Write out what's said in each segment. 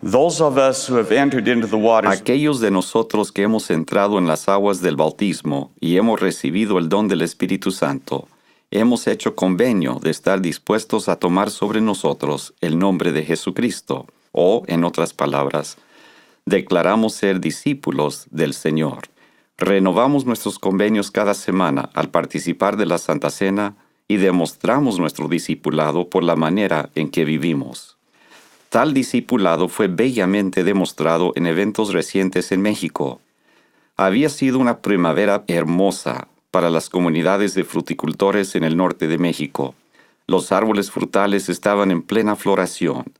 Those of us who have entered into the waters Aquellos de nosotros que hemos entrado en las aguas del bautismo y hemos recibido el don del Espíritu Santo, hemos hecho convenio de estar dispuestos a tomar sobre nosotros el nombre de Jesucristo, o, en otras palabras, declaramos ser discípulos del Señor. Renovamos nuestros convenios cada semana al participar de la Santa Cena y demostramos nuestro discipulado por la manera en que vivimos. Tal discipulado fue bellamente demostrado en eventos recientes en México. Había sido una primavera hermosa para las comunidades de fruticultores en el norte de México. Los árboles frutales estaban en plena floración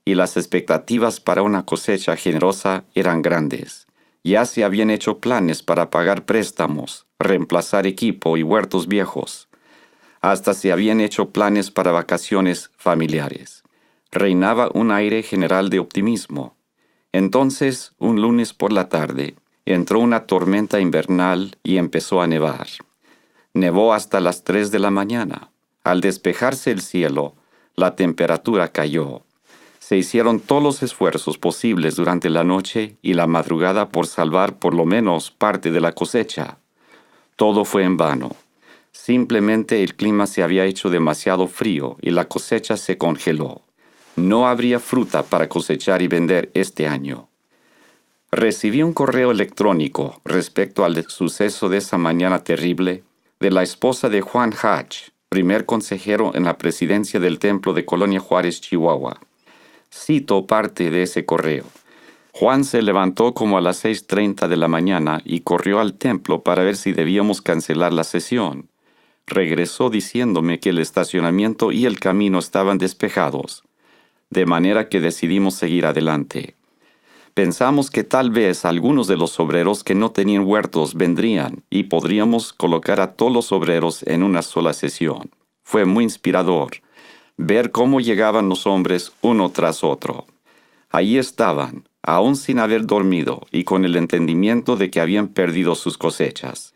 y las expectativas para una cosecha generosa eran grandes. Ya se habían hecho planes para pagar préstamos, reemplazar equipo y huertos viejos. Hasta se habían hecho planes para vacaciones familiares. Reinaba un aire general de optimismo. Entonces, un lunes por la tarde, entró una tormenta invernal y empezó a nevar. Nevó hasta las 3 de la mañana. Al despejarse el cielo, la temperatura cayó. Se hicieron todos los esfuerzos posibles durante la noche y la madrugada por salvar por lo menos parte de la cosecha. Todo fue en vano. Simplemente el clima se había hecho demasiado frío y la cosecha se congeló. No habría fruta para cosechar y vender este año. Recibí un correo electrónico respecto al suceso de esa mañana terrible de la esposa de Juan Hatch, primer consejero en la presidencia del Templo de Colonia Juárez, Chihuahua. Cito parte de ese correo. Juan se levantó como a las 6:30 de la mañana y corrió al templo para ver si debíamos cancelar la sesión. Regresó diciéndome que el estacionamiento y el camino estaban despejados, de manera que decidimos seguir adelante. Pensamos que tal vez algunos de los obreros que no tenían huertos vendrían y podríamos colocar a todos los obreros en una sola sesión. Fue muy inspirador ver cómo llegaban los hombres uno tras otro. Allí estaban, aún sin haber dormido y con el entendimiento de que habían perdido sus cosechas.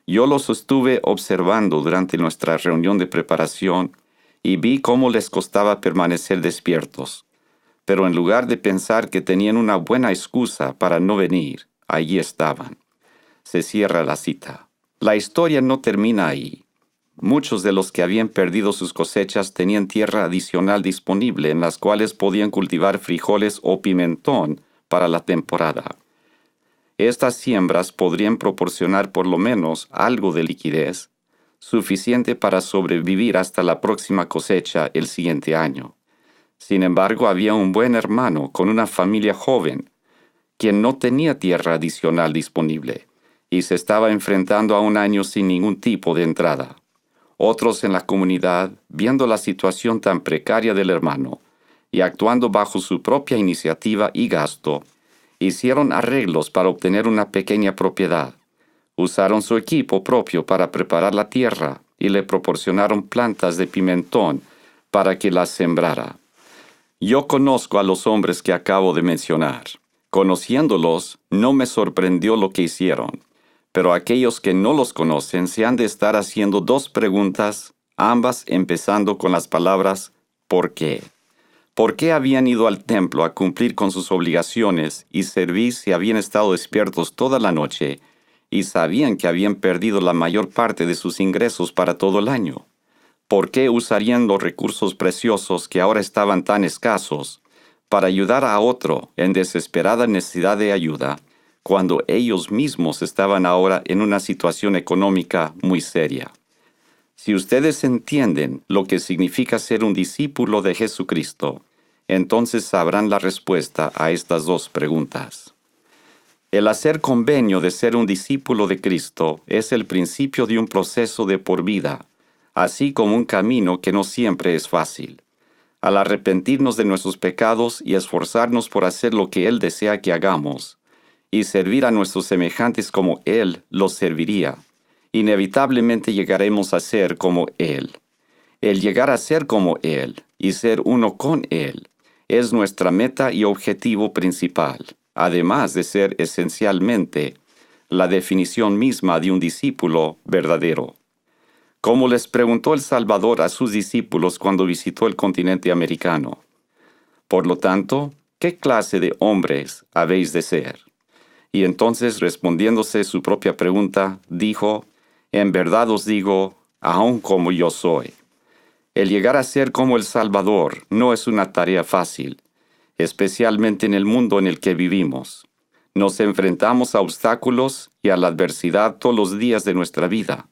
Yo los estuve observando durante nuestra reunión de preparación y vi cómo les costaba permanecer despiertos. Pero en lugar de pensar que tenían una buena excusa para no venir, allí estaban. Se cierra la cita. La historia no termina ahí. Muchos de los que habían perdido sus cosechas tenían tierra adicional disponible en las cuales podían cultivar frijoles o pimentón para la temporada. Estas siembras podrían proporcionar por lo menos algo de liquidez, suficiente para sobrevivir hasta la próxima cosecha el siguiente año. Sin embargo, había un buen hermano con una familia joven, quien no tenía tierra adicional disponible, y se estaba enfrentando a un año sin ningún tipo de entrada. Otros en la comunidad, viendo la situación tan precaria del hermano, y actuando bajo su propia iniciativa y gasto, hicieron arreglos para obtener una pequeña propiedad. Usaron su equipo propio para preparar la tierra y le proporcionaron plantas de pimentón para que las sembrara. Yo conozco a los hombres que acabo de mencionar. Conociéndolos, no me sorprendió lo que hicieron, pero aquellos que no los conocen se han de estar haciendo dos preguntas, ambas empezando con las palabras ¿por qué? ¿Por qué habían ido al templo a cumplir con sus obligaciones y servir si habían estado despiertos toda la noche y sabían que habían perdido la mayor parte de sus ingresos para todo el año? ¿Por qué usarían los recursos preciosos que ahora estaban tan escasos para ayudar a otro en desesperada necesidad de ayuda, cuando ellos mismos estaban ahora en una situación económica muy seria? Si ustedes entienden lo que significa ser un discípulo de Jesucristo, entonces sabrán la respuesta a estas dos preguntas. El hacer convenio de ser un discípulo de Cristo es el principio de un proceso de por vida, así como un camino que no siempre es fácil. Al arrepentirnos de nuestros pecados y esforzarnos por hacer lo que Él desea que hagamos, y servir a nuestros semejantes como Él los serviría, inevitablemente llegaremos a ser como Él. El llegar a ser como Él y ser uno con Él es nuestra meta y objetivo principal, además de ser esencialmente la definición misma de un discípulo verdadero. Como les preguntó el Salvador a sus discípulos cuando visitó el continente americano. Por lo tanto, ¿qué clase de hombres habéis de ser? Y entonces, respondiéndose su propia pregunta, dijo, en verdad os digo, aun como yo soy. El llegar a ser como el Salvador no es una tarea fácil, especialmente en el mundo en el que vivimos. Nos enfrentamos a obstáculos y a la adversidad todos los días de nuestra vida.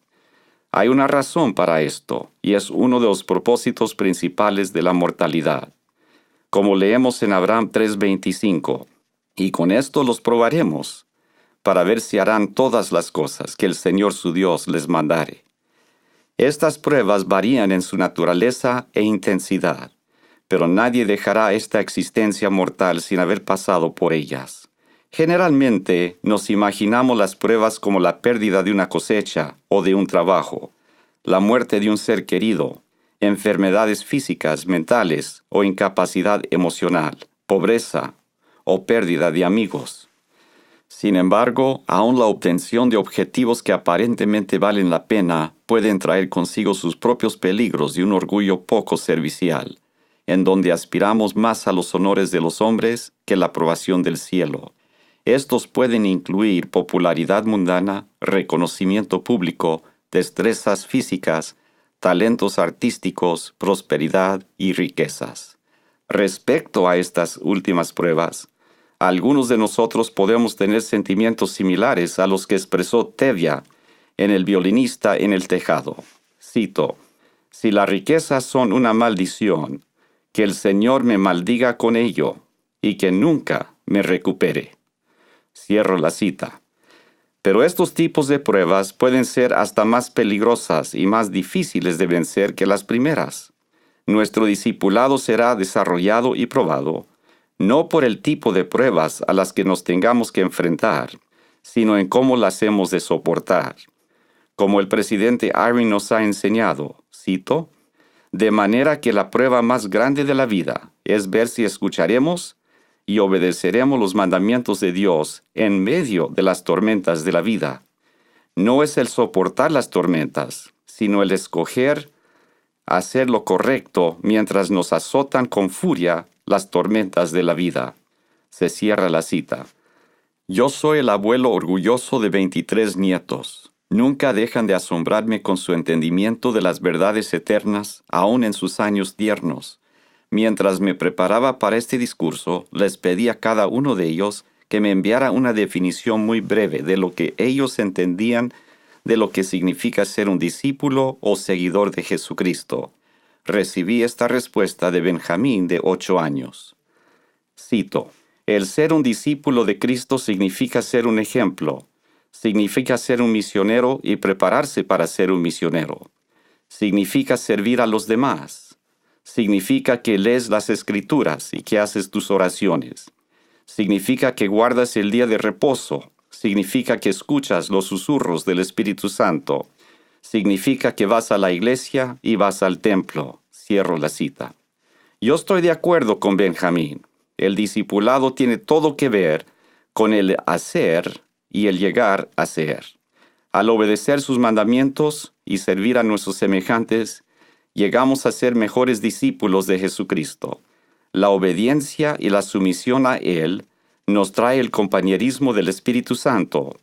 Hay una razón para esto, y es uno de los propósitos principales de la mortalidad. Como leemos en Abraham 3:25, y con esto los probaremos, para ver si harán todas las cosas que el Señor su Dios les mandare. Estas pruebas varían en su naturaleza e intensidad, pero nadie dejará esta existencia mortal sin haber pasado por ellas. Generalmente nos imaginamos las pruebas como la pérdida de una cosecha o de un trabajo, la muerte de un ser querido, enfermedades físicas, mentales o incapacidad emocional, pobreza o pérdida de amigos. Sin embargo, aún la obtención de objetivos que aparentemente valen la pena pueden traer consigo sus propios peligros y un orgullo poco servicial, en donde aspiramos más a los honores de los hombres que la aprobación del cielo. Estos pueden incluir popularidad mundana, reconocimiento público, destrezas físicas, talentos artísticos, prosperidad y riquezas. Respecto a estas últimas pruebas, algunos de nosotros podemos tener sentimientos similares a los que expresó Tevye en El violinista en el tejado. Cito, «Si las riquezas son una maldición, que el Señor me maldiga con ello y que nunca me recupere». Cierro la cita. Pero estos tipos de pruebas pueden ser hasta más peligrosas y más difíciles de vencer que las primeras. Nuestro discipulado será desarrollado y probado, no por el tipo de pruebas a las que nos tengamos que enfrentar, sino en cómo las hemos de soportar. Como el presidente Eyring nos ha enseñado, cito, «De manera que la prueba más grande de la vida es ver si escucharemos y obedeceremos los mandamientos de Dios en medio de las tormentas de la vida. No es el soportar las tormentas, sino el escoger hacer lo correcto mientras nos azotan con furia las tormentas de la vida». Se cierra la cita. Yo soy el abuelo orgulloso de 23 nietos. Nunca dejan de asombrarme con su entendimiento de las verdades eternas, aun en sus años tiernos. Mientras me preparaba para este discurso, les pedí a cada uno de ellos que me enviara una definición muy breve de lo que ellos entendían de lo que significa ser un discípulo o seguidor de Jesucristo. Recibí esta respuesta de Benjamín, de 8 años. Cito, «El ser un discípulo de Cristo significa ser un ejemplo. Significa ser un misionero y prepararse para ser un misionero. Significa servir a los demás. Significa que lees las Escrituras y que haces tus oraciones. Significa que guardas el día de reposo. Significa que escuchas los susurros del Espíritu Santo. Significa que vas a la iglesia y vas al templo». Cierro la cita. Yo estoy de acuerdo con Benjamín. El discipulado tiene todo que ver con el hacer y el llegar a ser. Al obedecer sus mandamientos y servir a nuestros semejantes, llegamos a ser mejores discípulos de Jesucristo. La obediencia y la sumisión a Él nos trae el compañerismo del Espíritu Santo,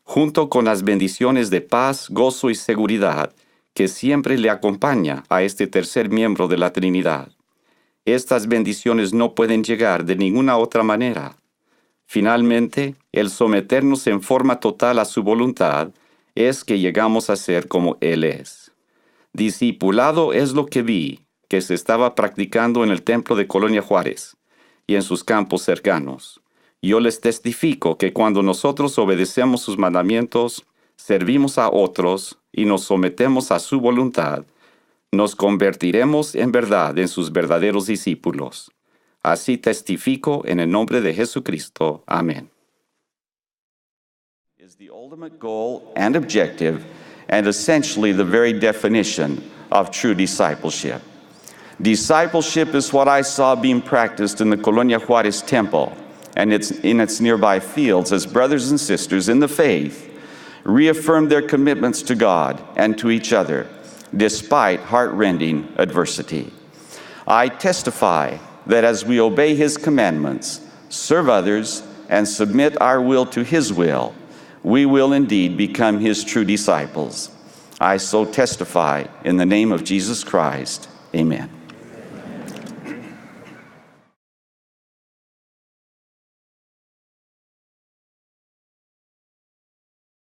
junto con las bendiciones de paz, gozo y seguridad que siempre le acompaña a este tercer miembro de la Trinidad. Estas bendiciones no pueden llegar de ninguna otra manera. Finalmente, el someternos en forma total a su voluntad es que llegamos a ser como Él es. Discipulado es lo que vi que se estaba practicando en el templo de Colonia Juárez y en sus campos cercanos. Yo les testifico que cuando nosotros obedecemos sus mandamientos, servimos a otros y nos sometemos a su voluntad, nos convertiremos en verdad en sus verdaderos discípulos. Así testifico en el nombre de Jesucristo. Amén. Is the ultimate goal and objective, and essentially the very definition of true discipleship. Discipleship is what I saw being practiced in the Colonia Juárez Temple and in its nearby fields as brothers and sisters in the faith reaffirmed their commitments to God and to each other, despite heart-rending adversity. I testify that as we obey His commandments, serve others, and submit our will to His will, we will indeed become His true disciples. I so testify in the name of Jesus Christ. Amen.